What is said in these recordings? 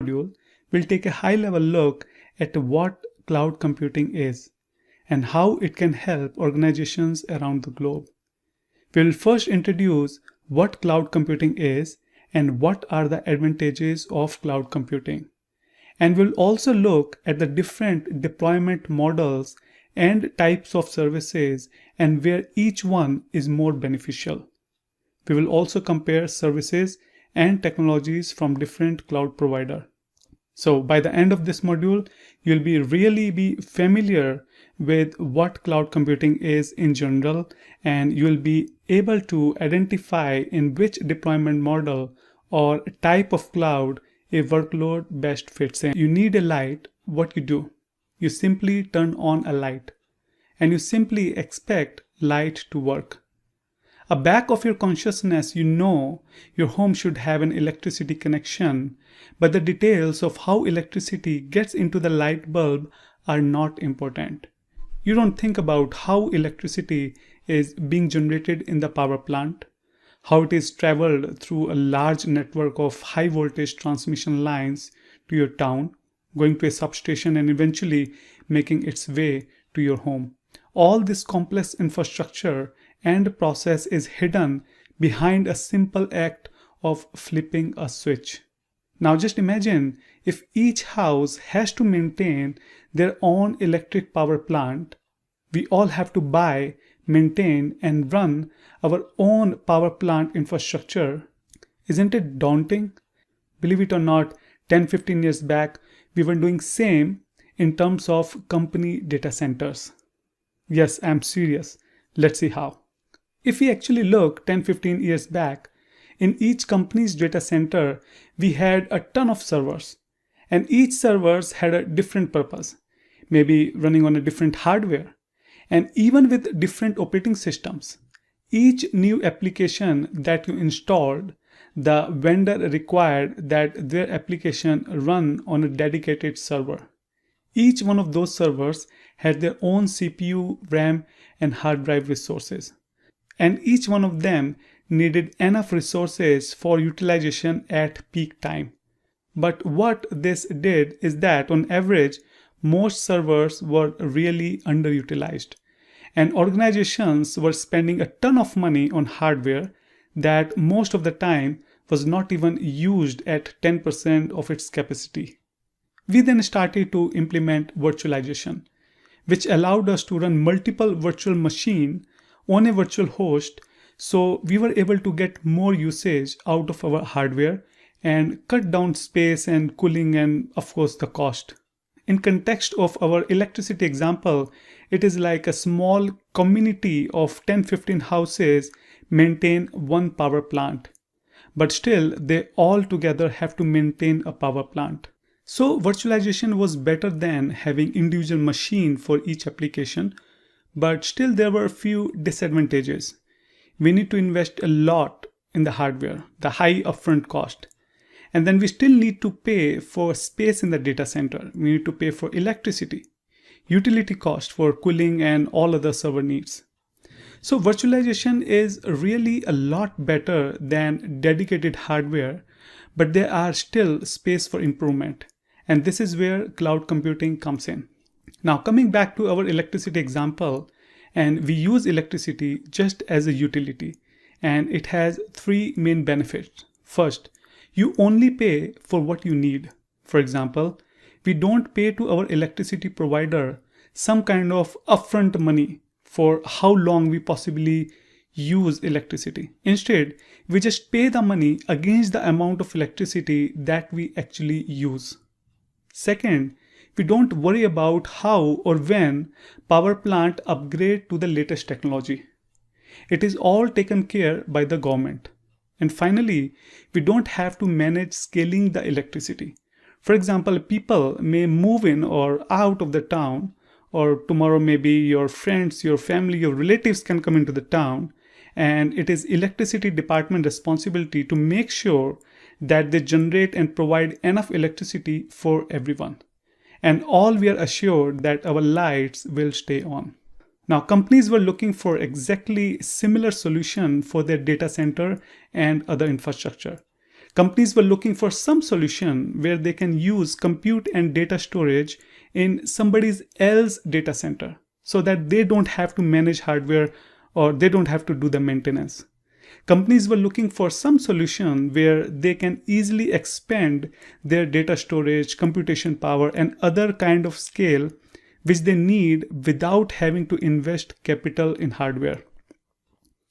module, we'll take a high-level look at what cloud computing is and how it can help organizations around the globe. We'll first introduce what cloud computing is and what are the advantages of cloud computing. And we'll also look at the different deployment models and types of services and where each one is more beneficial. We will also compare services and technologies from different cloud providers. So by the end of this module, you'll really be familiar with what cloud computing is in general, and you'll be able to identify in which deployment model or type of cloud a workload best fits in. You need a light. What you do? You simply turn on a light and you simply expect light to work. A back of your consciousness, you know your home should have an electricity connection, but the details of how electricity gets into the light bulb are not important. You don't think about how electricity is being generated in the power plant, how it is traveled through a large network of high voltage transmission lines to your town, going to a substation and eventually making its way to your home. All this complex infrastructure and process is hidden behind a simple act of flipping a switch. Now just imagine if each house has to maintain their own electric power plant. We all have to buy, maintain, and run our own power plant infrastructure. Isn't it daunting? Believe it or not, 10-15 years back, we were doing same in terms of company data centers. Yes, I'm serious. Let's see how. If we actually look 10-15 years back, in each company's data center, we had a ton of servers, and each servers had a different purpose, maybe running on a different hardware, and even with different operating systems. Each new application that you installed, the vendor required that their application run on a dedicated server. Each one of those servers had their own CPU, RAM, and hard drive resources. And each one of them needed enough resources for utilization at peak time. But what this did is that on average, most servers were really underutilized. And organizations were spending a ton of money on hardware that most of the time was not even used at 10% of its capacity. We then started to implement virtualization, which allowed us to run multiple virtual machines on a virtual host, so we were able to get more usage out of our hardware and cut down space and cooling and of course the cost. In context of our electricity example, it is like a small community of 10-15 houses maintain one power plant, but still they all together have to maintain a power plant. So virtualization was better than having individual machine for each application, but still there were a few disadvantages. We need to invest a lot in the hardware, the high upfront cost. And then we still need to pay for space in the data center. We need to pay for electricity, utility cost for cooling and all other server needs. So virtualization is really a lot better than dedicated hardware, but there are still space for improvement. And this is where cloud computing comes in. Now coming back to our electricity example, and we use electricity just as a utility, and it has three main benefits. First, you only pay for what you need. For example, we don't pay to our electricity provider some kind of upfront money for how long we possibly use electricity. Instead, we just pay the money against the amount of electricity that we actually use. Second, we don't worry about how or when power plant upgrade to the latest technology. It is all taken care by the government. And finally, we don't have to manage scaling the electricity. For example, people may move in or out of the town, or tomorrow maybe your friends, your family, your relatives can come into the town, and it is electricity department responsibility to make sure that they generate and provide enough electricity for everyone. And all we are assured that our lights will stay on. Now, companies were looking for exactly similar solution for their data center and other infrastructure. Companies were looking for some solution where they can use compute and data storage in somebody else's data center so that they don't have to manage hardware or they don't have to do the maintenance. Companies were looking for some solution where they can easily expand their data storage, computation power, and other kind of scale which they need without having to invest capital in hardware.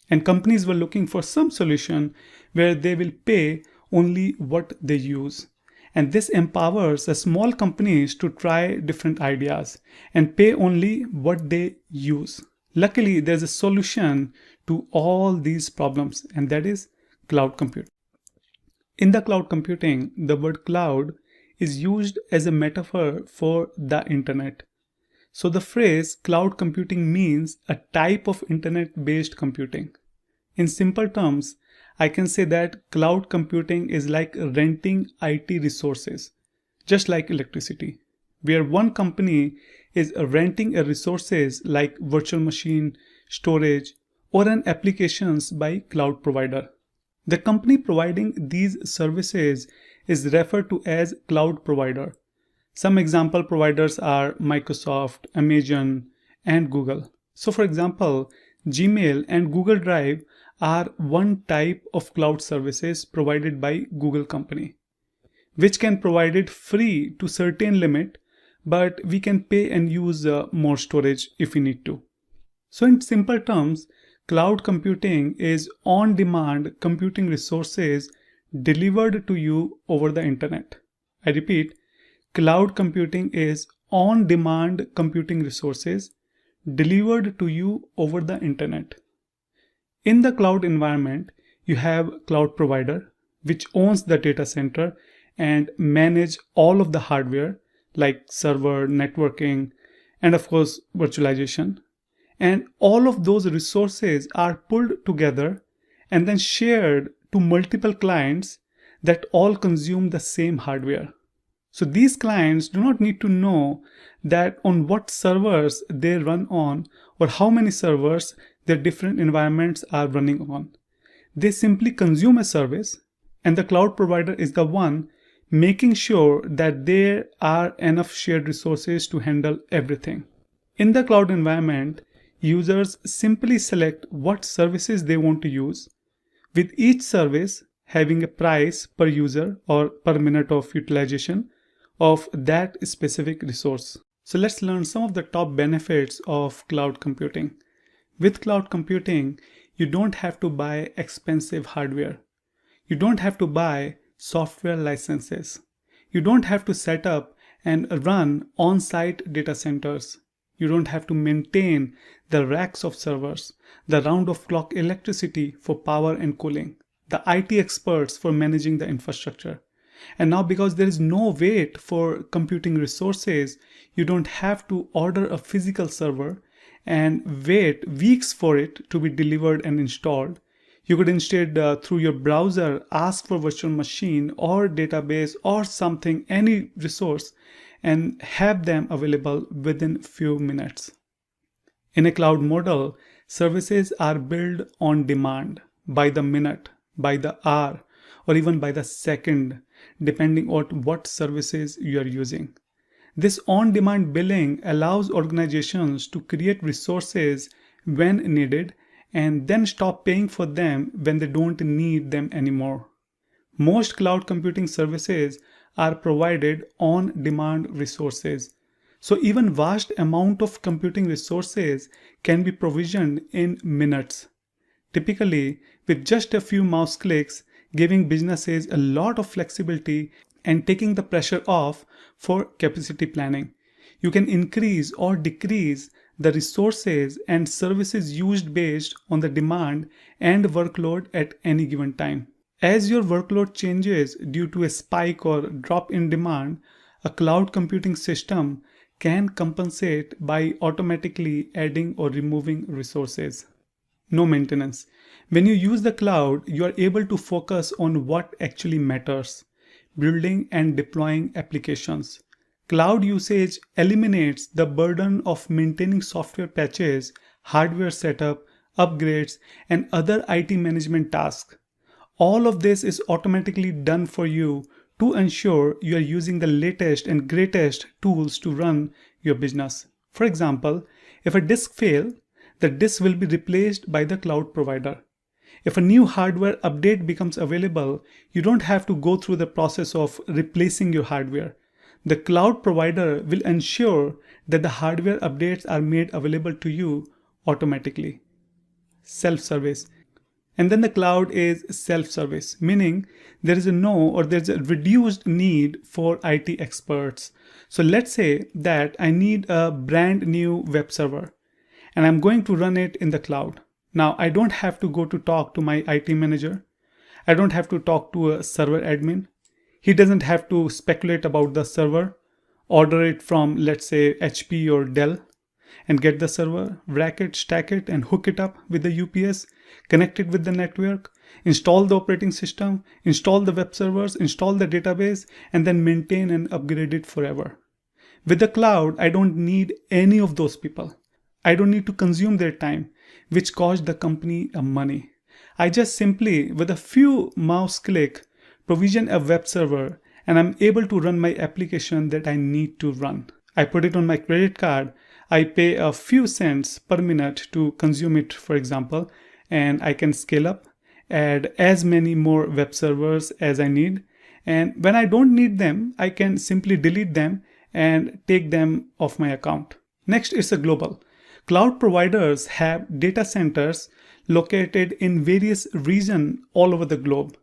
And companies were looking for some solution where they will pay only what they use. And this empowers the small companies to try different ideas and pay only what they use. Luckily, there's a solution to all these problems, and that is cloud computing. In the cloud computing, the word cloud is used as a metaphor for the internet. So the phrase cloud computing means a type of internet-based computing. In simple terms, I can say that cloud computing is like renting IT resources, just like electricity, where one company is renting a resources like virtual machine, storage, or an applications by cloud provider. The company providing these services is referred to as cloud provider. Some example providers are Microsoft, Amazon, and Google. So for example, Gmail and Google Drive are one type of cloud services provided by Google company, which can provide it free to certain limit, but we can pay and use more storage if we need to. So in simple terms, cloud computing is on-demand computing resources delivered to you over the internet. I repeat, cloud computing is on-demand computing resources delivered to you over the internet. In the cloud environment, you have cloud provider, which owns the data center and manage all of the hardware like server, networking, and of course, virtualization. And all of those resources are pulled together and then shared to multiple clients that all consume the same hardware. So these clients do not need to know that on what servers they run on or how many servers their different environments are running on. They simply consume a service, and the cloud provider is the one making sure that there are enough shared resources to handle everything. In the cloud environment, users simply select what services they want to use, with each service having a price per user or per minute of utilization of that specific resource. So let's learn some of the top benefits of cloud computing. With cloud computing, you don't have to buy expensive hardware. You don't have to buy software licenses. You don't have to set up and run on-site data centers. You don't have to maintain the racks of servers, the round-of-clock electricity for power and cooling, the IT experts for managing the infrastructure. And now because there is no wait for computing resources, you don't have to order a physical server and wait weeks for it to be delivered and installed. You could instead, through your browser, ask for virtual machine or database or something, any resource, and have them available within few minutes. In a cloud model, services are built on demand, by the minute, by the hour, or even by the second, depending on what services you are using. This on-demand billing allows organizations to create resources when needed and then stop paying for them when they don't need them anymore. Most cloud computing services are provided on-demand resources. So even vast amount of computing resources can be provisioned in minutes. Typically, with just a few mouse clicks, giving businesses a lot of flexibility and taking the pressure off for capacity planning. You can increase or decrease the resources and services used based on the demand and workload at any given time. As your workload changes due to a spike or drop in demand, a cloud computing system can compensate by automatically adding or removing resources. No maintenance. When you use the cloud, you are able to focus on what actually matters, building and deploying applications. Cloud usage eliminates the burden of maintaining software patches, hardware setup, upgrades, and other IT management tasks. All of this is automatically done for you to ensure you are using the latest and greatest tools to run your business. For example, if a disk fails, the disk will be replaced by the cloud provider. If a new hardware update becomes available, you don't have to go through the process of replacing your hardware. The cloud provider will ensure that the hardware updates are made available to you automatically. Self-service. And then the cloud is self-service, meaning there's a reduced need for IT experts. So let's say that I need a brand new web server and I'm going to run it in the cloud. Now I don't have to go to talk to my IT manager. I don't have to talk to a server admin. He doesn't have to speculate about the server, order it from, let's say, HP or Dell, and get the server, rack it, stack it, and hook it up with the UPS, connect it with the network, install the operating system, install the web servers, install the database, and then maintain and upgrade it forever. With the cloud, I don't need any of those people. I don't need to consume their time, which cost the company money. I just simply, with a few mouse click, provision a web server, and I'm able to run my application that I need to run. I put it on my credit card. I pay a few cents per minute to consume it, for example, and I can scale up, add as many more web servers as I need. And when I don't need them, I can simply delete them and take them off my account. Next is a global. Cloud providers have data centers located in various regions all over the globe.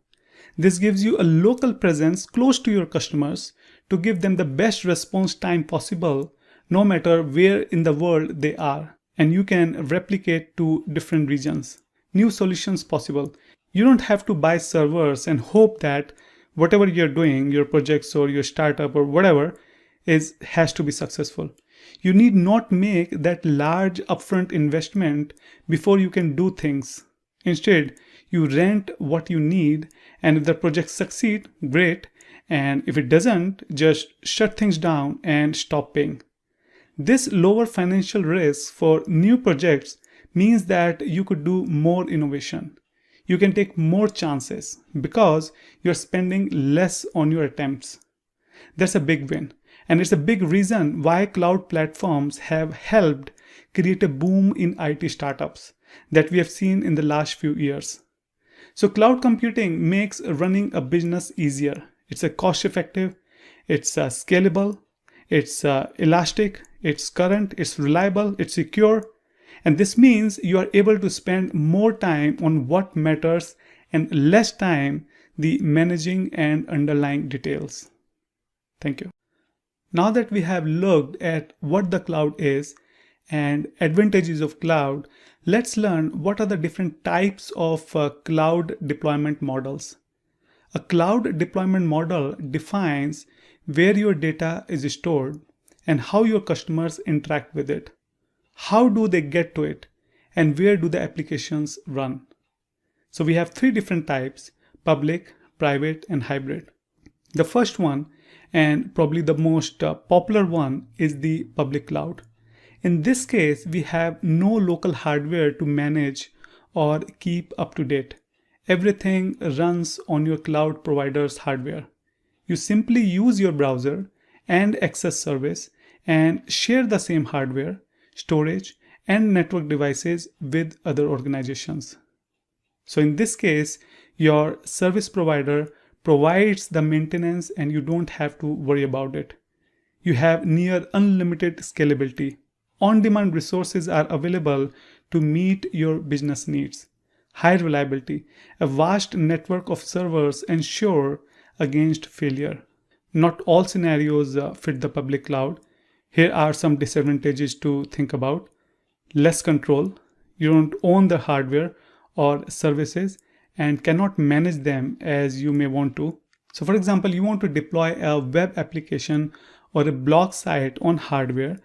This gives you a local presence close to your customers to give them the best response time possible, no matter where in the world they are. And you can replicate to different regions. New solutions possible. You don't have to buy servers and hope that whatever you're doing, your projects or your startup or whatever, has to be successful. You need not make that large upfront investment before you can do things. Instead, you rent what you need, and if the project succeeds, great. And if it doesn't, just shut things down and stop paying. This lower financial risk for new projects means that you could do more innovation. You can take more chances because you're spending less on your attempts. That's a big win. And it's a big reason why cloud platforms have helped create a boom in IT startups that we have seen in the last few years. So cloud computing makes running a business easier. It's cost-effective, it's scalable, it's elastic, it's current, it's reliable, it's secure. And this means you are able to spend more time on what matters and less time the managing and underlying details. Thank you. Now that we have looked at what the cloud is and advantages of cloud, let's learn what are the different types of cloud deployment models. A cloud deployment model defines where your data is stored and how your customers interact with it. How do they get to it, and where do the applications run? So we have three different types: public, private, and hybrid. The first one, and probably the most popular one, is the public cloud. In this case, we have no local hardware to manage or keep up to date. Everything runs on your cloud provider's hardware. You simply use your browser and access service and share the same hardware, storage, and network devices with other organizations. So in this case, your service provider provides the maintenance and you don't have to worry about it. You have near unlimited scalability. On-demand resources are available to meet your business needs. High reliability. A vast network of servers ensure against failure. Not all scenarios fit the public cloud. Here are some disadvantages to think about. Less control. You don't own the hardware or services and cannot manage them as you may want to. So for example, you want to deploy a web application or a blog site on hardware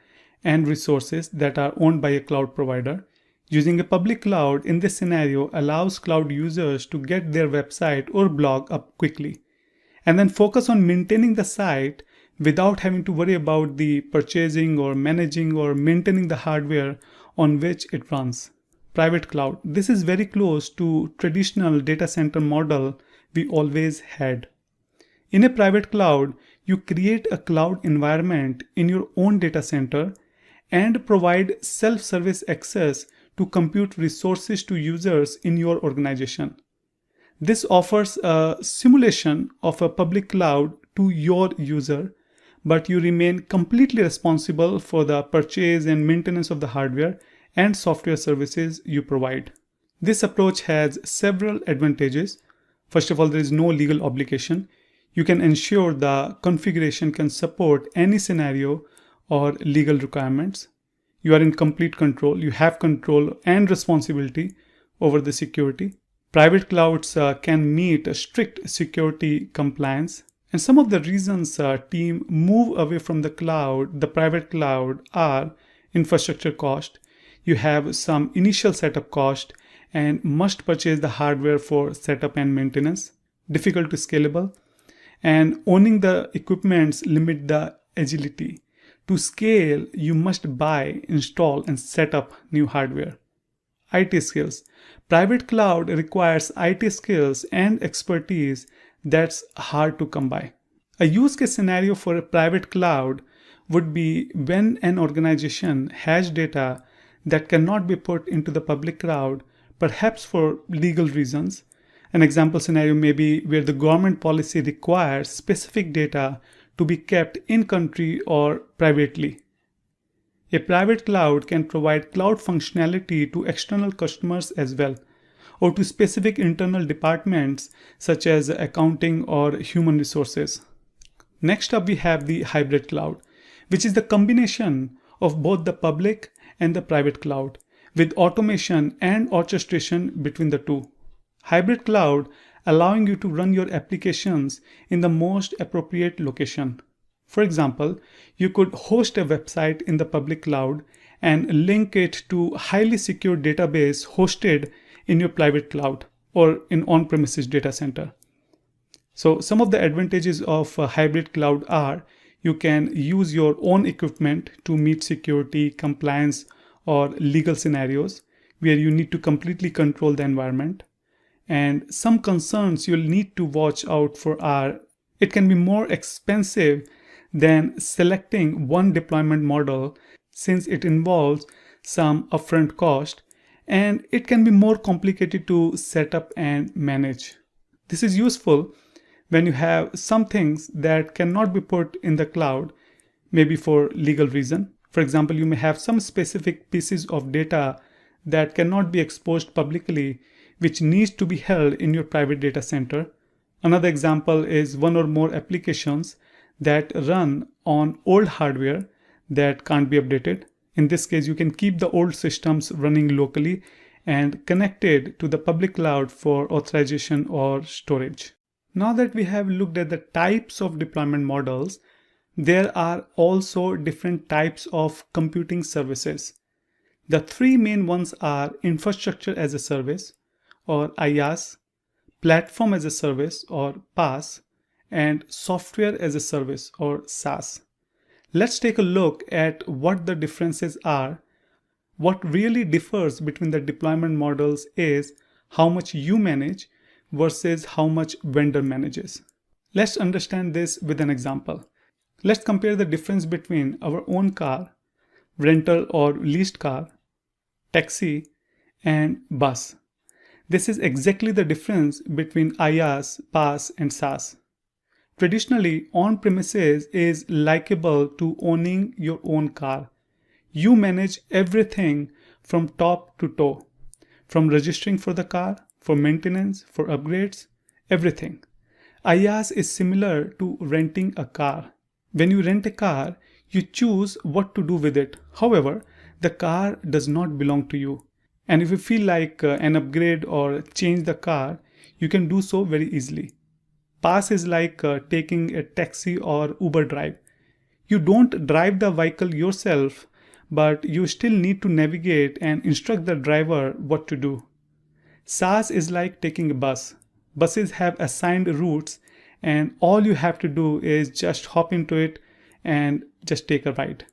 and resources that are owned by a cloud provider. Using a public cloud in this scenario allows cloud users to get their website or blog up quickly and then focus on maintaining the site without having to worry about the purchasing or managing or maintaining the hardware on which it runs. private cloud. This is very close to traditional data center model we always had. In a private cloud, you create a cloud environment in your own data center and provide self-service access to compute resources to users in your organization. This offers a simulation of a public cloud to your user, but you remain completely responsible for the purchase and maintenance of the hardware and software services you provide. This approach has several advantages. First of all, there is no legal obligation. You can ensure the configuration can support any scenario or legal requirements. You are in complete control. You have control and responsibility over the security. Private clouds can meet a strict security compliance. And some of the reasons team move away from the private cloud are infrastructure cost. You have some initial setup cost and must purchase the hardware for setup and maintenance, difficult to scalable, and owning the equipments limit the agility. To scale, you must buy, install, and set up new hardware. IT skills. Private cloud requires IT skills and expertise that's hard to come by. A use case scenario for a private cloud would be when an organization has data that cannot be put into the public cloud, perhaps for legal reasons. An example scenario may be where the government policy requires specific data to be kept in country or privately. A private cloud can provide cloud functionality to external customers as well, or to specific internal departments such as accounting or human resources. Next up, we have the hybrid cloud, which is the combination of both the public and the private cloud, with automation and orchestration between the two. Hybrid cloud allowing you to run your applications in the most appropriate location. For example, you could host a website in the public cloud and link it to highly secure database hosted in your private cloud or in on-premises data center. So some of the advantages of a hybrid cloud are you can use your own equipment to meet security, compliance, or legal scenarios where you need to completely control the environment. And some concerns you'll need to watch out for are it can be more expensive than selecting one deployment model since it involves some upfront cost, and it can be more complicated to set up and manage. This is useful when you have some things that cannot be put in the cloud, maybe for legal reason. For example, you may have some specific pieces of data that cannot be exposed publicly, which needs to be held in your private data center. Another example is one or more applications that run on old hardware that can't be updated. In this case, you can keep the old systems running locally and connected to the public cloud for authorization or storage. Now that we have looked at the types of deployment models, there are also different types of computing services. The three main ones are infrastructure as a service or IaaS, platform as a service or PaaS, and software as a service or SaaS. Let's take a look at what the differences are. What really differs between the deployment models is how much you manage versus how much vendor manages. Let's understand this with an example. Let's compare the difference between our own car, rental or leased car, taxi, and bus. This is exactly the difference between IaaS, PaaS, and SaaS. Traditionally, on-premises is likable to owning your own car. You manage everything from top to toe, from registering for the car, for maintenance, for upgrades, everything. IaaS is similar to renting a car. When you rent a car, you choose what to do with it. However, the car does not belong to you. And if you feel like an upgrade or change the car, you can do so very easily. PaaS is like taking a taxi or Uber drive. You don't drive the vehicle yourself, but you still need to navigate and instruct the driver what to do. SaaS is like taking a bus. Buses have assigned routes, and all you have to do is just hop into it and just take a ride,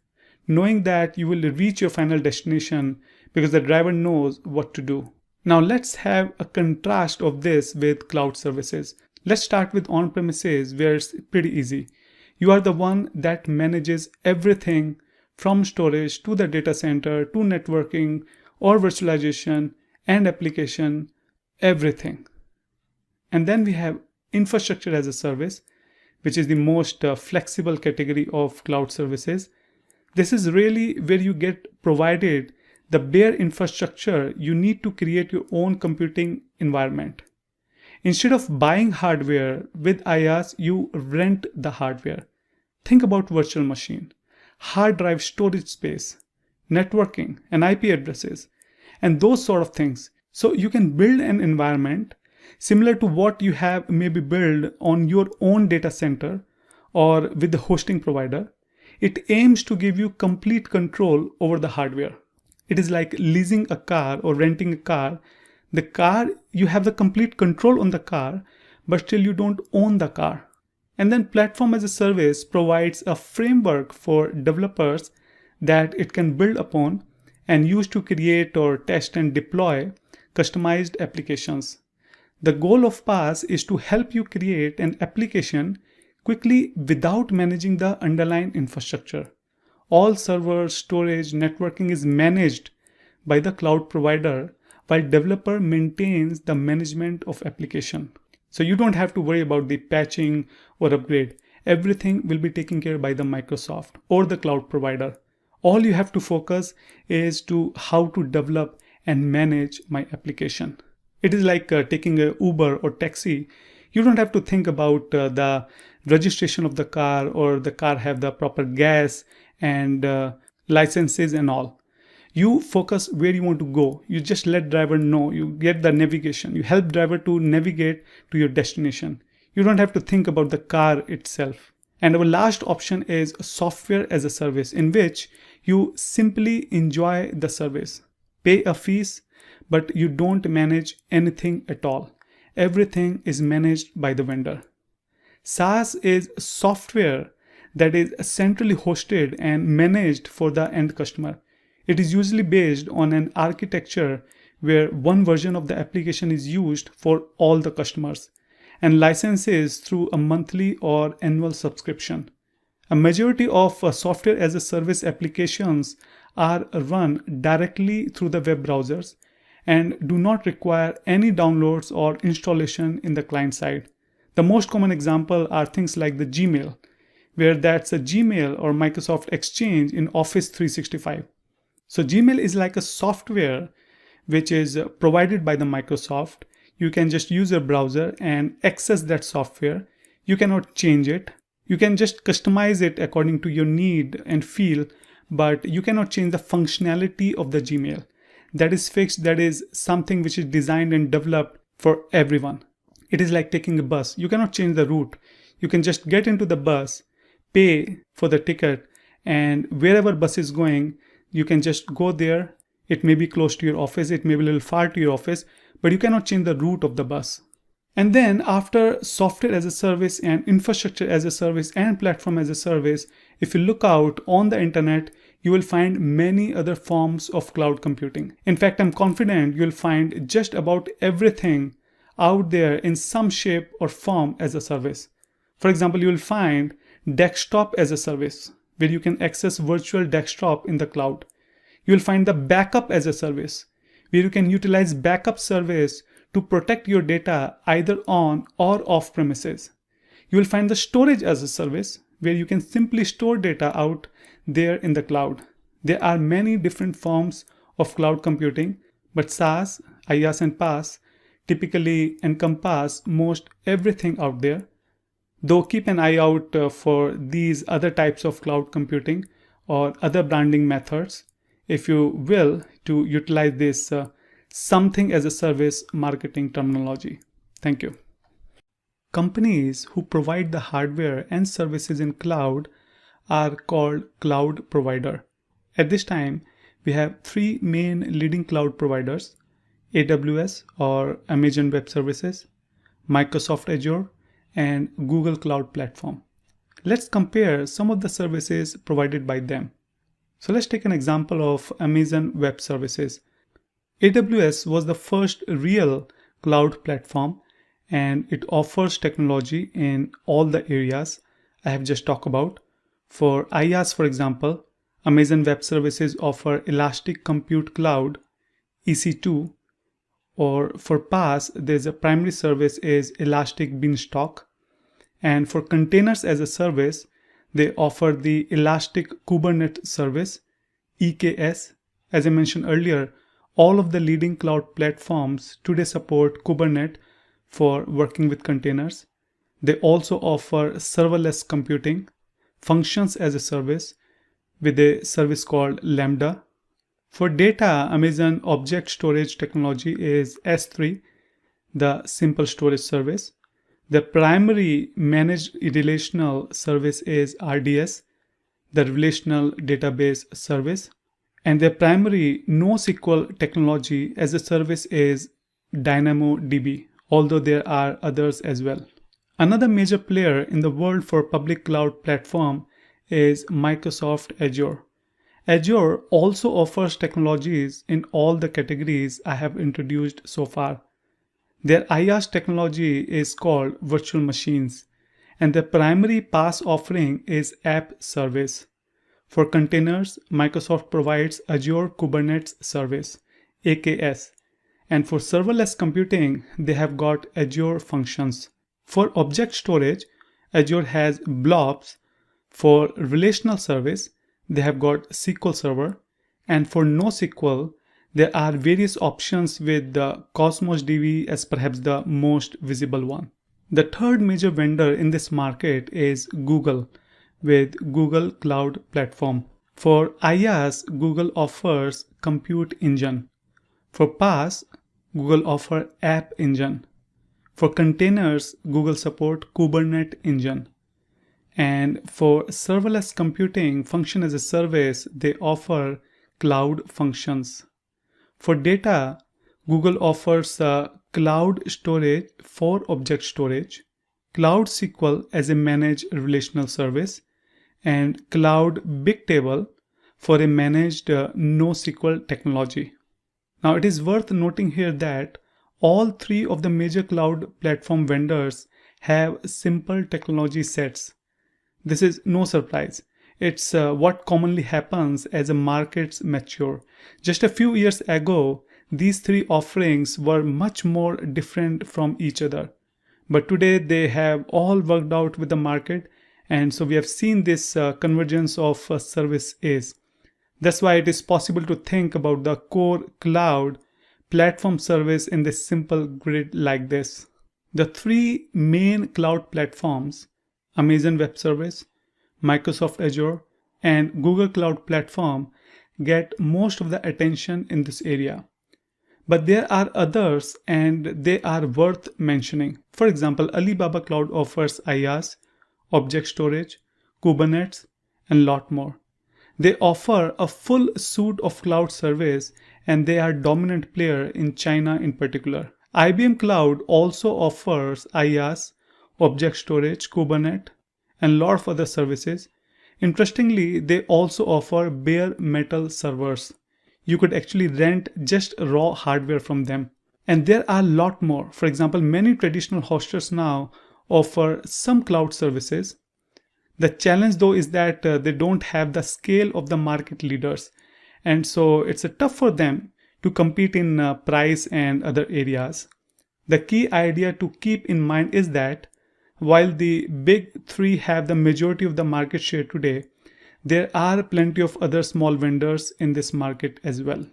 knowing that you will reach your final destination because the driver knows what to do. Now let's have a contrast of this with cloud services. Let's start with on-premises, where it's pretty easy. You are the one that manages everything from storage to the data center to networking or virtualization and application, everything. And then we have infrastructure as a service, which is the most flexible category of cloud services. This is really where you get provided the bare infrastructure you need to create your own computing environment. Instead of buying hardware with IaaS, you rent the hardware. Think about virtual machine, hard drive storage space, networking and IP addresses, and those sort of things. So you can build an environment similar to what you have maybe built on your own data center or with the hosting provider. It aims to give you complete control over the hardware. It is like leasing a car or renting a car. The car, you have the complete control on the car, but still you don't own the car. And then platform as a service provides a framework for developers that it can build upon and use to create or test and deploy customized applications. The goal of PaaS is to help you create an application quickly without managing the underlying infrastructure. All servers, storage, networking is managed by the cloud provider, while developer maintains the management of application. So you don't have to worry about the patching or upgrade. Everything will be taken care by the Microsoft or the cloud provider. All you have to focus is to how to develop and manage my application. It is like taking a Uber or taxi. You don't have to think about the registration of the car or the car have the proper gas and licenses and all. You focus where you want to go. You just let driver know. You get the navigation. You help driver to navigate to your destination. You don't have to think about the car itself. And our last option is software as a service, in which you simply enjoy the service. Pay a fees, but you don't manage anything at all. Everything is managed by the vendor. SaaS is software that is centrally hosted and managed for the end customer. It is usually based on an architecture where one version of the application is used for all the customers and licenses through a monthly or annual subscription. A majority of software as a service applications are run directly through the web browsers and do not require any downloads or installation in the client side. The most common example are things like the Gmail, where that's a Gmail or Microsoft Exchange in Office 365. So Gmail is like a software which is provided by the Microsoft. You can just use a browser and access that software. You cannot change it. You can just customize it according to your need and feel, but you cannot change the functionality of the Gmail. That is fixed. That is something which is designed and developed for everyone. It is like taking a bus. You cannot change the route. You can just get into the bus, pay for the ticket, and wherever bus is going, you can just go there. It may be close to your office. It may be a little far to your office, but you cannot change the route of the bus. And then after software as a service and infrastructure as a service and platform as a service, if you look out on the internet, you will find many other forms of cloud computing. In fact, I'm confident you'll find just about everything out there in some shape or form as a service. For example, you will find desktop as a service, where you can access virtual desktop in the cloud. You will find the backup as a service, where you can utilize backup service to protect your data either on or off premises. You will find the storage as a service, where you can simply store data out there in the cloud. There are many different forms of cloud computing, but SaaS, IaaS and PaaS typically encompass most everything out there. Though keep an eye out for these other types of cloud computing or other branding methods, if you will, to utilize this something as a service marketing terminology. Thank you. Companies who provide the hardware and services in cloud are called cloud provider. At this time, we have three main leading cloud providers: AWS or Amazon Web Services, Microsoft Azure, and Google Cloud Platform. Let's compare some of the services provided by them. So let's take an example of Amazon Web Services. AWS was the first real cloud platform, and it offers technology in all the areas I have just talked about. For IaaS, for example, Amazon Web Services offer Elastic Compute Cloud, EC2, or for PaaS, there's a primary service is Elastic Beanstalk. And for containers as a service, they offer the Elastic Kubernetes Service, EKS. As I mentioned earlier, all of the leading cloud platforms today support Kubernetes for working with containers. They also offer serverless computing, functions as a service with a service called Lambda. For data, Amazon Object Storage technology is S3, the simple storage service. The primary managed relational service is RDS, the relational database service. And their primary NoSQL technology as a service is DynamoDB, although there are others as well. Another major player in the world for public cloud platform is Microsoft Azure. Azure also offers technologies in all the categories I have introduced so far. Their IaaS technology is called virtual machines, and their primary PaaS offering is App Service. For containers, Microsoft provides Azure Kubernetes Service, AKS, and for serverless computing, they have got Azure Functions. For object storage, Azure has Blobs. For relational service, they have got SQL Server, and for NoSQL, there are various options with the Cosmos DB as perhaps the most visible one. The third major vendor in this market is Google with Google Cloud Platform. For IaaS, Google offers Compute Engine. For PaaS, Google offers App Engine. For containers, Google support Kubernetes Engine. And for serverless computing, function as a service, they offer Cloud Functions. For data, Google offers Cloud Storage for object storage, Cloud SQL as a managed relational service, and Cloud Bigtable for a managed NoSQL technology. Now, it is worth noting here that all three of the major cloud platform vendors have simple technology sets. This is no surprise. It's what commonly happens as the markets mature. Just a few years ago, these three offerings were much more different from each other. But today they have all worked out with the market, and so we have seen this convergence of services. That's why it is possible to think about the core cloud platform service in this simple grid like this. The three main cloud platforms, Amazon Web Service, Microsoft Azure, and Google Cloud Platform, get most of the attention in this area. But there are others and they are worth mentioning. For example, Alibaba Cloud offers IaaS, object storage, Kubernetes, and lot more. They offer a full suite of cloud service and they are dominant player in China in particular. IBM Cloud also offers IaaS, object storage, Kubernetes, and a lot of other services. Interestingly, they also offer bare metal servers. You could actually rent just raw hardware from them. And there are a lot more. For example, many traditional hosters now offer some cloud services. The challenge though is that they don't have the scale of the market leaders. And so it's tough for them to compete in price and other areas. The key idea to keep in mind is that while the big three have the majority of the market share today, there are plenty of other small vendors in this market as well.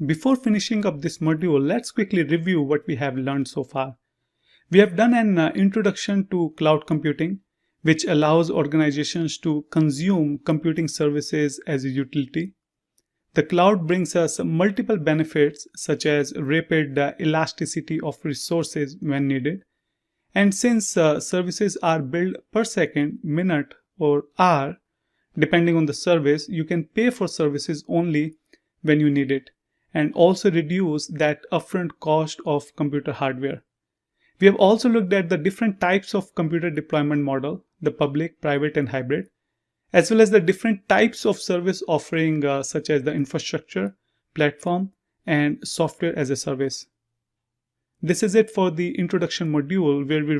Before finishing up this module, let's quickly review what we have learned so far. We have done an introduction to cloud computing, which allows organizations to consume computing services as a utility. The cloud brings us multiple benefits such as rapid elasticity of resources when needed. And since services are billed per second, minute, or hour, depending on the service, you can pay for services only when you need it, and also reduce that upfront cost of computer hardware. We have also looked at the different types of computer deployment model, the public, private, and hybrid. as well as the different types of service offering such as the infrastructure, platform, and software as a service. This is it for the introduction module where we